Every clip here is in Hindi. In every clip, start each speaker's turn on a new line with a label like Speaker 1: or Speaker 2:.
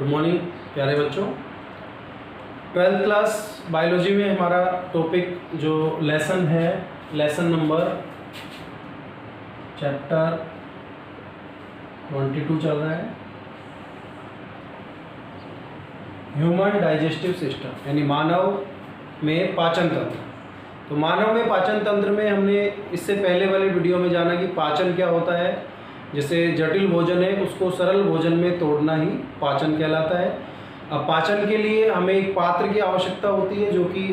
Speaker 1: गुड मॉर्निंग प्यारे बच्चों। 12th क्लास बायोलॉजी में हमारा टॉपिक जो लेसन है, लेसन नंबर चैप्टर 22 चल रहा है, ह्यूमन डाइजेस्टिव सिस्टम यानी मानव में पाचन तंत्र। तो मानव में पाचन तंत्र में हमने इससे पहले वाले वीडियो में जाना कि पाचन क्या होता है। जैसे जटिल भोजन है उसको सरल भोजन में तोड़ना ही पाचन कहलाता है। अब पाचन के लिए हमें एक पात्र की आवश्यकता होती है जो कि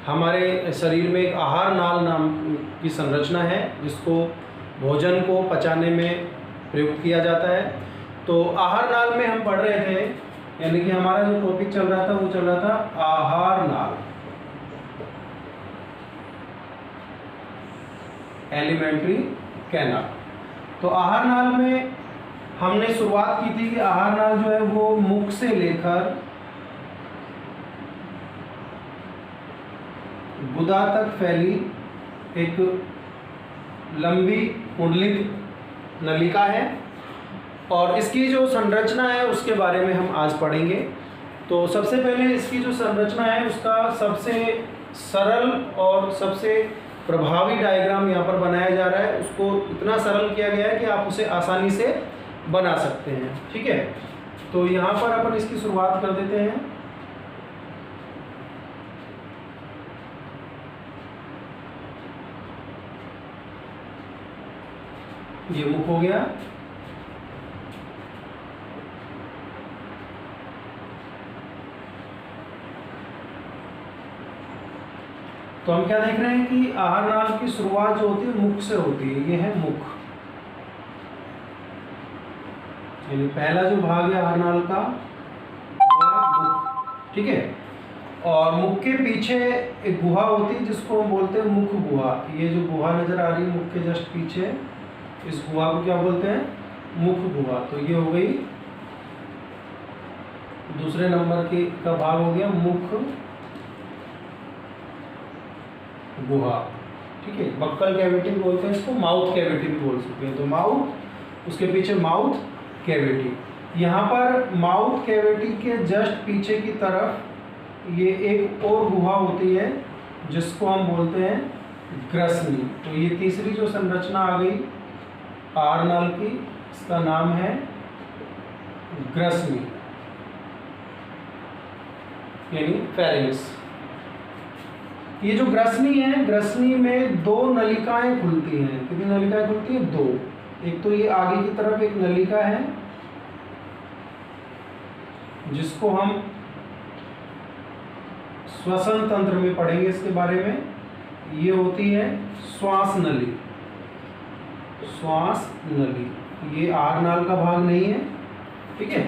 Speaker 1: हमारे शरीर में एक आहार नाल नाम की संरचना है जिसको भोजन को पचाने में प्रयुक्त किया जाता है। तो आहार नाल में हम पढ़ रहे थे, यानी कि हमारा जो टॉपिक चल रहा था वो चल रहा था आहार नाल, एलिमेंट्री कैनाल। तो आहार नाल में हमने शुरुआत की थी कि आहार नाल जो है वो मुख से लेकर गुदा तक फैली एक लंबी कुंडलित नलिका है और इसकी जो संरचना है उसके बारे में हम आज पढ़ेंगे। तो सबसे पहले इसकी जो संरचना है उसका सबसे सरल और सबसे प्रभावी डायग्राम यहाँ पर बनाया जा रहा है। उसको इतना सरल किया गया है कि आप उसे आसानी से बना सकते हैं, ठीक है। तो यहाँ पर अपन इसकी शुरुआत कर देते हैं। ये मुख हो गया, तो हम क्या देख रहे हैं कि आहार नाल की शुरुआत जो होती है मुख से होती है। ये है मुख, यानी पहला जो भाग है आहार नाल का वो है मुख, ठीक है। और मुख के पीछे एक गुहा होती है जिसको हम बोलते हैं मुख गुहा। ये जो गुहा नजर आ रही है मुख के जस्ट पीछे, इस गुहा को क्या बोलते हैं? मुख गुहा। तो ये हो गई दूसरे नंबर की का भाग हो गया मुख गुहा, ठीक है। बक्कल कैविटी बोलते हैं इसको, माउथ कैविटी भी बोल सकते हैं। तो माउथ, उसके पीछे माउथ कैविटी। यहाँ पर माउथ कैविटी के जस्ट पीछे की तरफ ये एक और गुहा होती है जिसको हम बोलते हैं ग्रसनी। तो ये तीसरी जो संरचना आ गई आहार नाल की, इसका नाम है ग्रसनी यानी फेरिंग्स। ये जो ग्रसनी है, ग्रसनी में दो नलिकाएं खुलती हैं। कितनी नलिकाएं खुलती हैं? दो। एक तो ये आगे की तरफ एक नलिका है जिसको हम श्वसन तंत्र में पढ़ेंगे इसके बारे में। ये होती है श्वास नली, श्वास नली। ये आहार नाल का भाग नहीं है, ठीक है।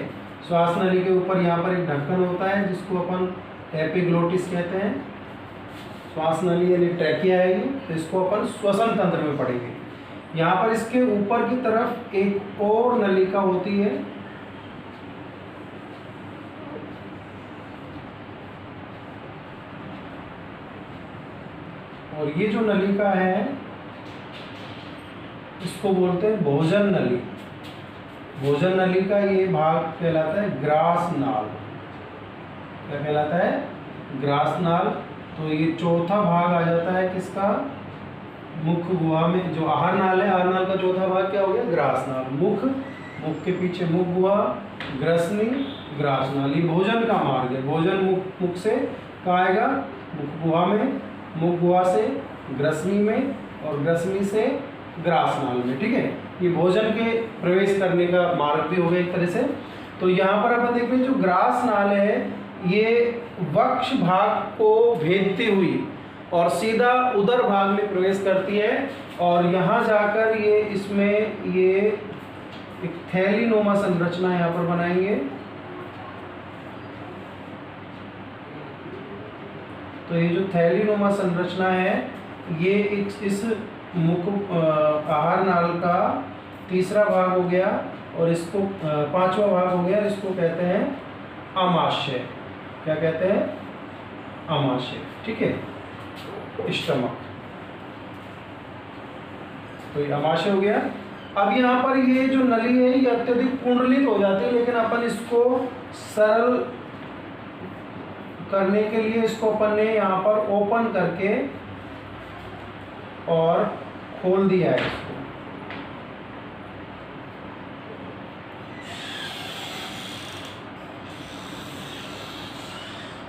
Speaker 1: श्वास नली के ऊपर यहाँ पर एक ढक्कन होता है जिसको अपन एपिग्लोटिस कहते हैं। श्वास नली यानी ट्रैकिया है ये, तो इसको अपन श्वसन तंत्र में पढ़ेंगे। यहाँ पर इसके ऊपर की तरफ एक और नलिका होती है और ये जो नलिका है इसको बोलते हैं भोजन नली। भोजन नली का ये भाग कहलाता है ग्रास नाल। क्या कहलाता है? ग्रास नाल। तो ये चौथा भाग आ जाता है किसका? मुख गुहा में। जो आहार नाल है, आहार नाल का चौथा भाग क्या हो गया? ग्रास नाल। मुख, मुख के पीछे मुख गुहा, ग्रसनी, ग्रास नाल। ये भोजन का मार्ग है। भोजन मुख से कहाँ आएगा? मुख गुहा में, मुख गुहा से ग्रसनी में और ग्रसनी से ग्रास नाल में, ठीक है। ये भोजन के प्रवेश करने का मार्ग भी हो गया एक तरह से। तो यहाँ पर अपन देख रहे हैं जो ग्रास नाल है ये वक्ष भाग को भेदती हुई और सीधा उदर भाग में प्रवेश करती है और यहाँ जाकर ये इसमें ये एक थैलीनुमा संरचना यहाँ पर बनाएंगे। तो ये जो थैलीनुमा संरचना है ये इस मुख आहार नाल का तीसरा भाग हो गया और इसको पांचवा भाग हो गया। इसको कहते हैं आमाशय। क्या कहते हैं? आमाशय, ठीक है। स्टमक, तो ये आमाशय हो गया। अब यहाँ पर ये जो नली है ये अत्यधिक कुंडलित हो जाती है, लेकिन अपन इसको सरल करने के लिए इसको अपन ने यहाँ पर ओपन करके और खोल दिया है इसको।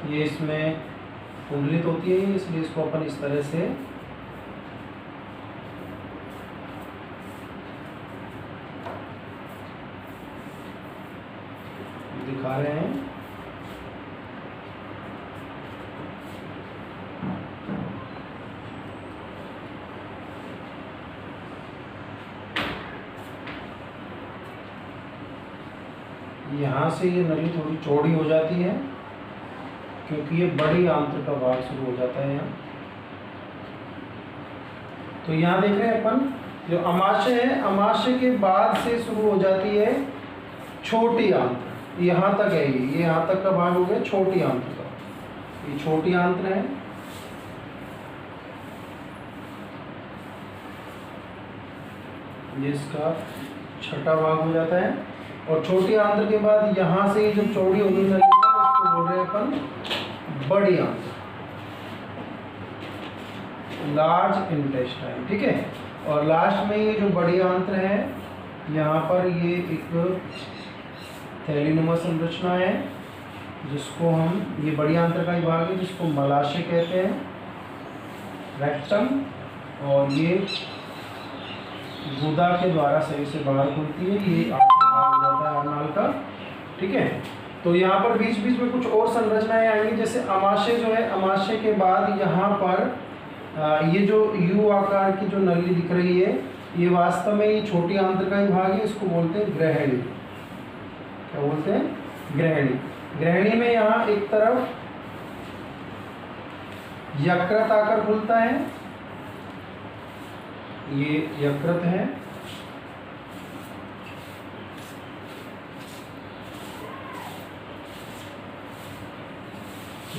Speaker 1: ये इसमें कुंडलित होती है, इसलिए इसको अपन इस तरह से दिखा रहे हैं। यहाँ से ये नली थोड़ी चौड़ी हो जाती है क्योंकि ये बड़ी आंत्र का भाग शुरू हो जाता है यहाँ। तो यहाँ देख रहे हैं अपन जो अमाशय है, अमाशय के बाद से शुरू हो जाती है छोटी आंत्र, यहाँ तक है ये यहाँ तक का भाग हो गया छोटी आंत्र का, ये छोटी आंत्र है। ये इसका छठा भाग हो जाता है। और छोटी आंत्र के बाद यहाँ से जब चौड़ी होगी नलिका उसको बोल रहे हैं अपन बड़ी आंत्र, लार्ज इंटेस्टाइन, ठीक है। और लास्ट में ये जो बड़ी आंत्र है यहाँ पर ये एक थैलीनुमा संरचना है जिसको हम, ये बड़ी आंत्र का ही भाग है जिसको मलाशय कहते हैं, रेक्टम। और ये गुदा के द्वारा शरीर से बाहर खुलती है, ये भाग हो जाता है अनाल का, ठीक है। तो यहाँ पर बीच बीच में कुछ और संरचनाएं आएंगी, जैसे अमाशय जो है, अमाशय के बाद यहाँ पर ये जो यू आकार की जो नली दिख रही है ये वास्तव में ये छोटी आंत्र का ही भाग है, इसको बोलते हैं ग्रहणी। क्या बोलते हैं? ग्रहणी। ग्रहणी में यहाँ एक तरफ यकृत आकर खुलता है, ये यकृत है,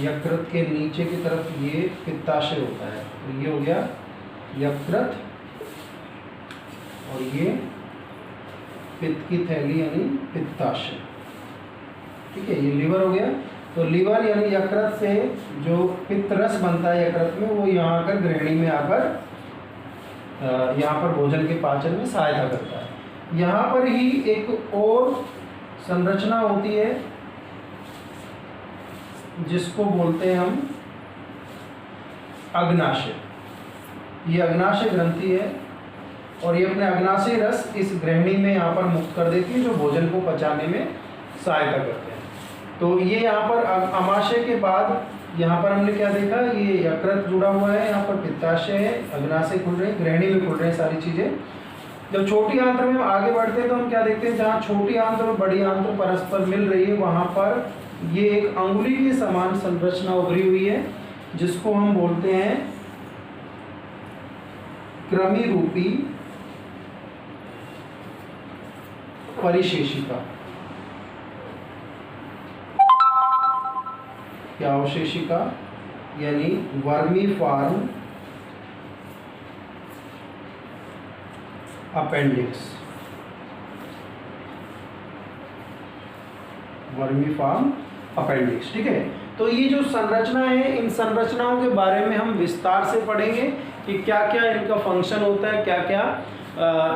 Speaker 1: यकृत के नीचे की तरफ ये पित्ताशय होता है। तो ये हो गया यकृत और ये पित्त की थैली यानी पित्ताशय, ठीक है। ये लीवर हो गया। तो लीवर यानी यकृत से जो पित्त रस बनता है यकृत में वो यहाँ आकर ग्रहणी में आकर यहाँ पर भोजन के पाचन में सहायता करता है। यहाँ पर ही एक और संरचना होती है जिसको बोलते हैं हम अग्नाशय। ये अग्नाशय ग्रंथि है और ये अपने अग्नाशय रस इस ग्रहणी में यहाँ पर मुक्त कर देती है जो भोजन को पचाने में सहायता करते हैं। तो ये यहाँ पर अमाशय के बाद यहाँ पर हमने क्या देखा, ये यकृत जुड़ा हुआ है, यहाँ पर पित्ताशय है, अग्नाशय खुल रहे हैं, ग्रहणी में खुल रहे हैं सारी चीज़ें। जब छोटी आंत्र में हम आगे बढ़ते हैं तो हम क्या देखते हैं, जहाँ छोटी आंत्र और बड़ी आंत्र परस्पर मिल रही है वहाँ पर ये एक अंगुली के समान संरचना उभरी हुई है जिसको हम बोलते हैं कृमि रूपी परिशेषिका या अवशेषिका यानी वर्मीफॉर्म अपेंडिक्स, वर्मीफॉर्म अपेंडिक्स, ठीक है। तो ये जो संरचना है इन संरचनाओं के बारे में हम विस्तार से पढ़ेंगे कि क्या क्या इनका फंक्शन होता है, क्या क्या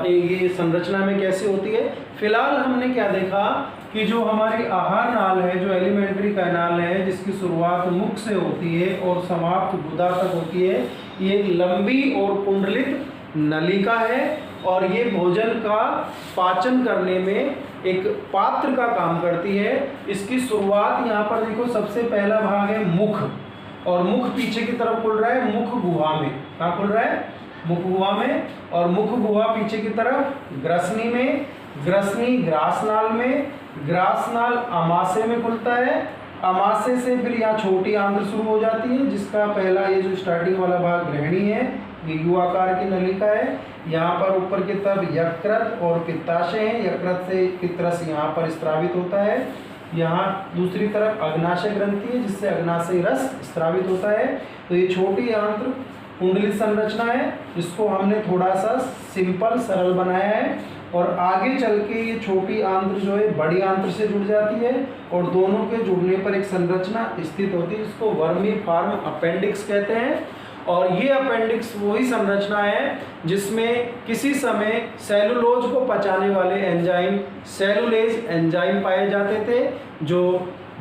Speaker 1: ये संरचना में कैसे होती है। फिलहाल हमने क्या देखा कि जो हमारी आहार नाल है, जो एलिमेंट्री कैनाल है जिसकी शुरुआत मुख से होती है और समाप्त गुदा तक होती है, ये लंबी और कुंडलित नलिका है और ये भोजन का पाचन करने में एक पात्र का काम करती है। इसकी शुरुआत यहाँ पर देखो, सबसे पहला भाग है मुख, और मुख पीछे की तरफ खुल रहा है मुख गुहा में। कहाँ खुल रहा है? मुख गुहा में। और मुख गुहा पीछे की तरफ ग्रसनी में, ग्रसनी ग्रासनाल में, ग्रासनाल अमाशय में खुलता है। अमाशय से फिर यहाँ छोटी आंत्र शुरू हो जाती है जिसका पहला ये जो स्टार्टिंग वाला भाग ग्रहणी है, ये यू आकार की नलिका है। यहाँ पर ऊपर की तरफ यकृत और पित्ताशय है, यकृत से पित्तरस यहाँ पर स्त्रावित होता है। यहाँ दूसरी तरफ अग्नाशय ग्रंथि है जिससे अग्नाशय रस स्त्रावित होता है। तो ये छोटी आंत्र कुंडलित संरचना है जिसको हमने थोड़ा सा सिंपल सरल बनाया है और आगे चल के ये छोटी आंत्र जो है बड़ी आंत्र से जुड़ जाती है और दोनों के जुड़ने पर एक संरचना स्थित होती है, इसको वर्मीफॉर्म अपेंडिक्स कहते हैं। और ये अपेंडिक्स वही संरचना है जिसमें किसी समय सेलुलोज को पचाने वाले एंजाइम सेलुलेज एंजाइम पाए जाते थे। जो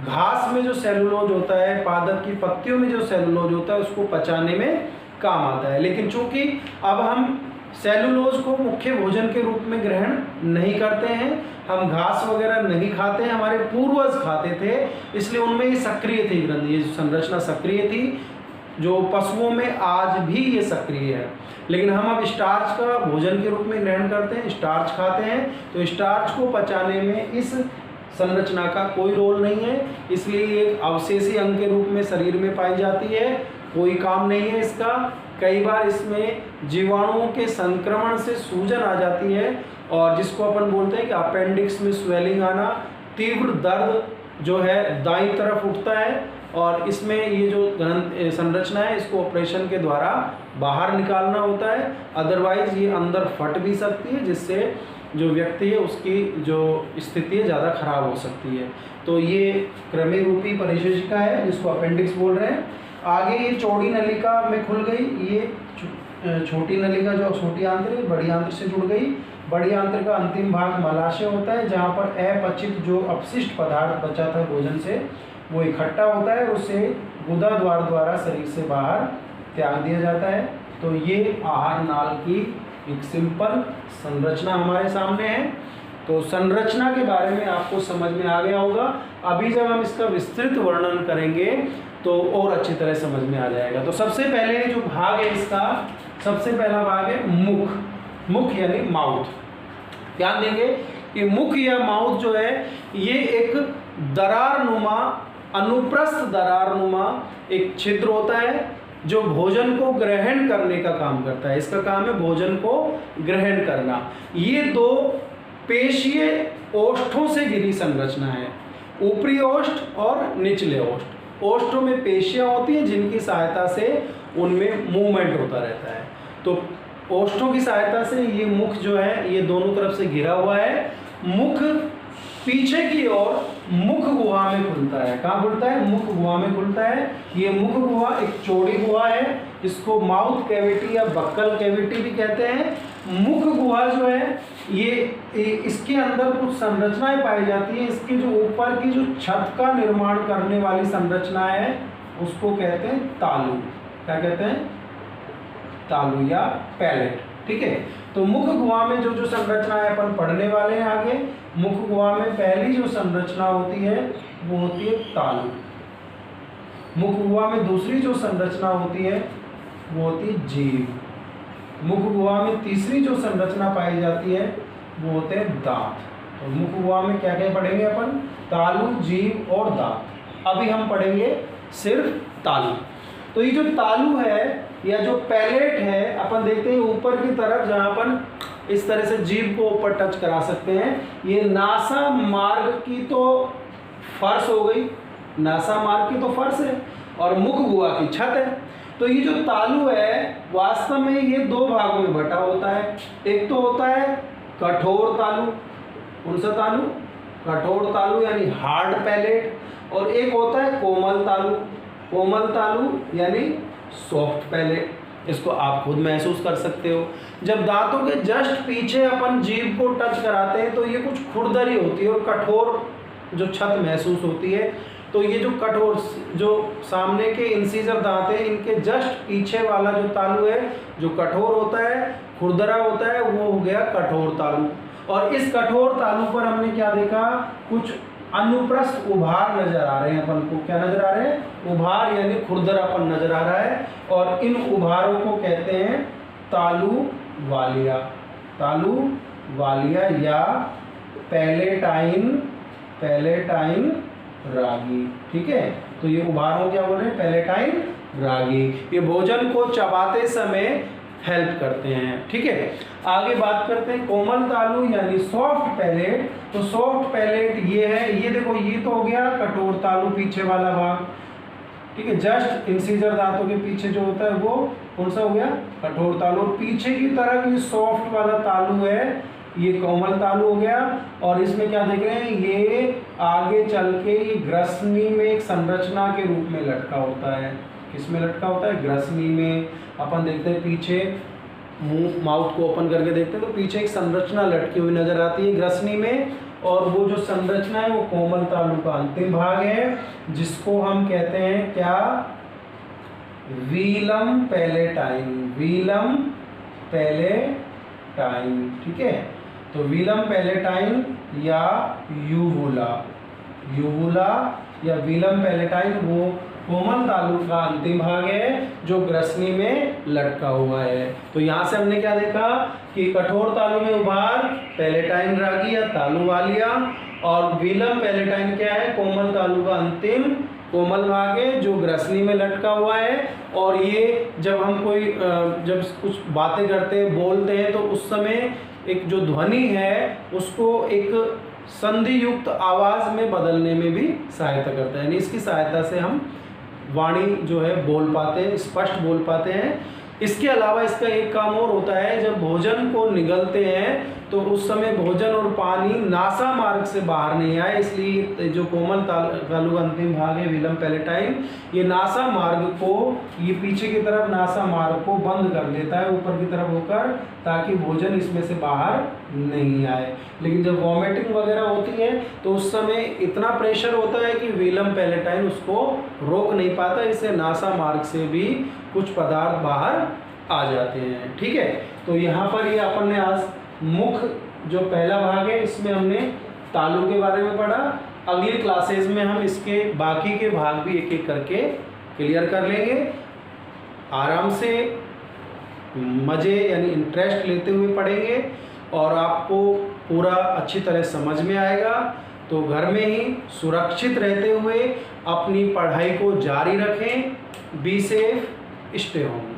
Speaker 1: घास में जो सेलुलोज होता है, पादप की पत्तियों में जो सेलुलोज होता है, उसको पचाने में काम आता है। लेकिन चूंकि अब हम सेलुलोज को मुख्य भोजन के रूप में ग्रहण नहीं करते हैं, हम घास वगैरह नहीं खाते हैं, हमारे पूर्वज खाते थे, इसलिए उनमें ये सक्रिय थी ग्रंथि, ये संरचना सक्रिय थी, जो पशुओं में आज भी ये सक्रिय है। लेकिन हम अब स्टार्च का भोजन के रूप में ग्रहण करते हैं, स्टार्च खाते हैं, तो स्टार्च को पचाने में इस संरचना का कोई रोल नहीं है, इसलिए ये एक अवशेषी अंग के रूप में शरीर में पाई जाती है, कोई काम नहीं है इसका। कई बार इसमें जीवाणुओं के संक्रमण से सूजन आ जाती है और जिसको अपन बोलते हैं कि अपेंडिक्स में स्वेलिंग आना, तीव्र दर्द जो है दाईं तरफ उठता है और इसमें ये जो संरचना है इसको ऑपरेशन के द्वारा बाहर निकालना होता है, अदरवाइज ये अंदर फट भी सकती है, जिससे जो व्यक्ति है उसकी जो स्थिति है ज़्यादा खराब हो सकती है। तो ये कृमि रूपी परिशिष्टिका है जिसको अपेंडिक्स बोल रहे हैं। आगे ये चौड़ी नलिका में खुल गई, ये छोटी नलिका जो छोटी आंत्र है बड़ी आंत्र से जुड़ गई। बड़ी आंत्र का अंतिम भाग मलाशय होता है जहाँ पर अपचित जो अपशिष्ट पदार्थ बचा था भोजन से वो इकट्ठा होता है, उसे गुदा द्वार द्वारा शरीर से बाहर त्याग दिया जाता है। तो ये आहार नाल की एक सिंपल संरचना हमारे सामने है। तो संरचना के बारे में आपको समझ में आ गया होगा। अभी जब हम इसका विस्तृत वर्णन करेंगे तो और अच्छी तरह समझ में आ जाएगा। तो सबसे पहले जो भाग है इसका, सबसे पहला भाग है मुख। मुख यानी माउथ। ध्यान देंगे कि मुख या माउथ जो है ये एक दरारनुमा, अनुप्रस्थ दरारनुमा एक छिद्र होता है जो भोजन को ग्रहण करने का काम करता है। इसका काम है भोजन को ग्रहण करना। ये दो पेशीय ओष्ठों से घिरी संरचना है, ऊपरी ओष्ठ और निचले ओष्ठ। ओष्ठों में पेशियां होती हैं जिनकी सहायता से उनमें मूवमेंट होता रहता है। तो ओष्ठों की सहायता से ये मुख जो है ये दोनों तरफ से घिरा हुआ है। मुख पीछे की ओर मुख गुहा में खुलता है। कहाँ खुलता है? मुख गुहा में खुलता है। ये मुख गुहा एक चौड़ी गुहा है, इसको माउथ कैविटी या बक्कल कैविटी भी कहते हैं। मुख गुहा जो है ये इसके अंदर कुछ संरचनाएं पाई जाती हैं। इसके जो ऊपर की जो छत का निर्माण करने वाली संरचना है उसको कहते हैं तालु। क्या कहते हैं? तालु या पैलेट। ठीक है। तो मुख गुहा में जो संरचनाएं अपन पढ़ने वाले हैं आगे, मुख गुहा में पहली जो संरचना होती है वो होती है तालु। मुख गुहा में दूसरी जो संरचना होती है वो होती है जीभ। मुख गुहा में तीसरी जो संरचना पाई जाती है वो होते हैं दांत। और मुख गुहा में क्या क्या पढ़ेंगे अपन? तालु, जीभ और दांत। अभी हम पढ़ेंगे सिर्फ तालु। तो ये जो तालु है या जो पैलेट है, अपन देखते हैं ऊपर की तरफ जहाँ अपन इस तरह से जीभ को ऊपर टच करा सकते हैं। ये नासा मार्ग की तो फर्श हो गई, नासा मार्ग की तो फर्श है और मुख गुहा की छत है। तो ये जो तालु है वास्तव में ये दो भागों में बटा होता है। एक तो होता है कठोर तालु। कौन सा तालु? कठोर तालु यानी हार्ड पैलेट। और एक होता है कोमल तालु। कोमल तालु यानी सॉफ्ट पैलेट। इसको आप खुद महसूस कर सकते हो। जब दांतों के जस्ट पीछे अपन जीभ को टच कराते हैं तो ये कुछ खुरदरी होती है और कठोर जो छत महसूस होती है। तो ये जो कठोर जो सामने के इंसीजर दांत है इनके जस्ट पीछे वाला जो तालु है जो कठोर होता है, खुरदरा होता है, वो हो गया कठोर तालु। और इस कठोर तालु पर हमने क्या देखा? कुछ अनुप्रस्थ उभार नजर आ रहे हैं अपन को। क्या नजर आ रहे हैं? उभार यानी खुरदरापन नजर आ रहा है। और इन उभारों को कहते हैं तालु वालिया। तालु वालिया या पैलेटाइन, पैलेटाइन रागी। ठीक है। तो ये उभारों क्या बोल रहे हैं? पैलेटाइन रागी। ये भोजन को चबाते समय हेल्प करते हैं। ठीक है। आगे बात करते हैं कोमल तालु यानी सॉफ्ट पैलेट। तो सॉफ्ट पैलेट ये है, ये देखो ये तो हो गया कठोर तालु पीछे वाला भाग। ठीक है। जस्ट इंसीजर दांतों के पीछे जो होता है वो कौन सा हो गया? कठोर तालु। पीछे की तरफ ये सॉफ्ट वाला तालु है, ये कोमल तालु हो गया। और इसमें क्या देख रहे हैं, ये आगे चल के ये ग्रसनी में एक संरचना के रूप में लटका होता है। किसमें लटका होता है, ग्रसनी में। अपन देखते हैं पीछे, मुंह माउथ को ओपन करके देखते हैं तो पीछे एक संरचना लटकी हुई नजर आती है ग्रसनी में, और वो जो संरचना है वो कोमल तालु का अंतिम भाग है, जिसको हम कहते हैं क्या, वीलम पैलेटाइन। वीलम पैलेटाइन, ठीक है। तो वीलम पैलेटाइन या यूवुला, यूवुला या वीलम पैलेटाइन वो कोमल तालु का अंतिम भाग है जो ग्रसनी में लटका हुआ है। तो यहाँ से हमने क्या देखा कि कठोर तालु में उभार पैलेटाइन रागी या तालु वालिया, और वीलम पैलेटाइन क्या है, कोमल तालु का अंतिम कोमल भाग है जो ग्रसनी में लटका हुआ है। और ये जब हम कोई जब कुछ बातें करते हैं, बोलते हैं, तो उस समय एक जो ध्वनि है उसको एक संधि युक्त आवाज में बदलने में भी सहायता करता है, यानी इसकी सहायता से हम वाणी जो है बोल पाते हैं, स्पष्ट बोल पाते हैं। इसके अलावा इसका एक काम और होता है, जब भोजन को निगलते हैं तो उस समय भोजन और पानी नासा मार्ग से बाहर नहीं आए, इसलिए जो कोमल तालु का अंतिम भाग है वीलम पैलेटाइन, ये नासा मार्ग को, ये पीछे की तरफ नासा मार्ग को बंद कर देता है ऊपर की तरफ होकर, ताकि भोजन इसमें से बाहर नहीं आए। लेकिन जब वॉमिटिंग वगैरह होती है तो उस समय इतना प्रेशर होता है कि वीलम पैलेटाइन उसको रोक नहीं पाता, इससे नासा मार्ग से भी कुछ पदार्थ बाहर आ जाते हैं, ठीक है। तो यहाँ पर ये अपन ने आज मुख जो पहला भाग है इसमें हमने तालु के बारे में पढ़ा। अगली क्लासेस में हम इसके बाकी के भाग भी एक एक करके क्लियर कर लेंगे। आराम से मज़े यानी इंटरेस्ट लेते हुए पढ़ेंगे और आपको पूरा अच्छी तरह समझ में आएगा। तो घर में ही सुरक्षित रहते हुए अपनी पढ़ाई को जारी रखें। Be safe, stay home.